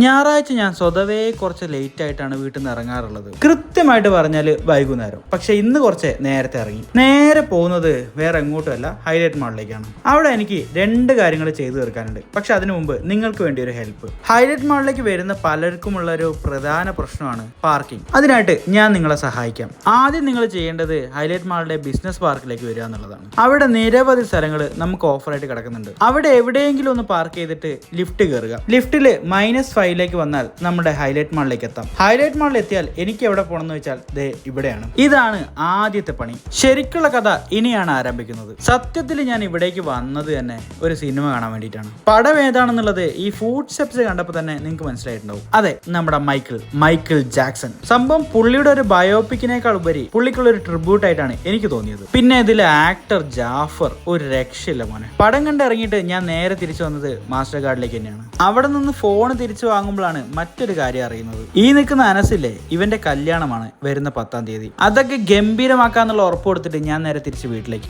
ഞായറാഴ്ച ഞാൻ സ്വതവേ കുറച്ച് ലേറ്റ് ആയിട്ടാണ് വീട്ടിൽ നിന്ന് ഇറങ്ങാറുള്ളത്. കൃത്യമായിട്ട് പറഞ്ഞാല് വൈകുന്നേരം. പക്ഷെ ഇന്ന് കുറച്ച് നേരത്തെ ഇറങ്ങി. നേരെ പോകുന്നത് വേറെ എങ്ങോട്ടുമല്ല, ഹൈലൈറ്റ് മാളിലേക്കാണ്. അവിടെ എനിക്ക് 2 കാര്യങ്ങൾ ചെയ്തു തീർക്കാനുണ്ട്. പക്ഷെ അതിനു മുമ്പ് നിങ്ങൾക്ക് വേണ്ടി ഒരു ഹെൽപ്പ്. ഹൈലൈറ്റ് മാളിലേക്ക് വരുന്ന പലർക്കുമുള്ള ഒരു പ്രധാന പ്രശ്നമാണ് പാർക്കിംഗ്. അതിനായിട്ട് ഞാൻ നിങ്ങളെ സഹായിക്കാം. ആദ്യം നിങ്ങൾ ചെയ്യേണ്ടത് ഹൈലൈറ്റ് മാളിലെ ബിസിനസ് പാർക്കിലേക്ക് വരിക എന്നുള്ളതാണ്. അവിടെ നിരവധി സ്ഥലങ്ങൾ നമുക്ക് ഓഫറായിട്ട് കിടക്കുന്നുണ്ട്. അവിടെ എവിടെയെങ്കിലും ഒന്ന് പാർക്ക് ചെയ്തിട്ട് ലിഫ്റ്റ് കയറുക. ലിഫ്റ്റില് -5 വന്നാൽ നമ്മുടെ ഹൈലൈറ്റ് മാളിലേക്ക് എത്താം. ഹൈലൈറ്റ് മാളിൽ എത്തിയാൽ എനിക്ക് എവിടെ പോകണമെന്ന് വെച്ചാൽ ദേ ഇവിടെയാണ്. ഇതാണ് ആദ്യത്തെ പണി. ശരിക്കുള്ള കഥ ഇനിയാണ് ആരംഭിക്കുന്നത്. സത്യത്തിൽ ഞാൻ ഇവിടേക്ക് വന്നത് തന്നെ ഒരു സിനിമ കാണാൻ വേണ്ടിയിട്ടാണ്. പടം ഏതാണെന്നുള്ളത് ഈ ഫുഡ് സ്റ്റെപ്സ് കണ്ടപ്പോൾ തന്നെ നിങ്ങൾക്ക് മനസ്സിലായിട്ടുണ്ടാവും. അതെ, നമ്മുടെ മൈക്കിൾ ജാക്സൺ. സംഭവം പുള്ളിയുടെ ഒരു ബയോപിക്കിനേക്കാൾ ഉപരി പുള്ളിക്കുള്ള ഒരു ട്രിബ്യൂട്ട് ആയിട്ടാണ് എനിക്ക് തോന്നിയത്. പിന്നെ ഇതിലെ ആക്ടർ ജാഫർ ഒരു രക്ഷയില്ല മോനെ. പടം കണ്ടിറങ്ങിയിട്ട് ഞാൻ നേരെ തിരിച്ചു വന്നത് മാസ്റ്റർ കാർഡിലേക്ക് തന്നെയാണ്. അവിടെ നിന്ന് ഫോൺ തിരിച്ചു വാങ്ങുമ്പോഴാണ് മറ്റൊരു കാര്യം അറിയുന്നത്. ഈ നിൽക്കുന്ന അനസില്ലേ, ഇവന്റെ കല്യാണമാണ് വരുന്ന 10-ാം തീയതി. അതൊക്കെ ഗംഭീരമാക്കാന്നുള്ള ഉറപ്പ് കൊടുത്തിട്ട് ഞാൻ നേരെ തിരിച്ച് വീട്ടിലേക്ക്.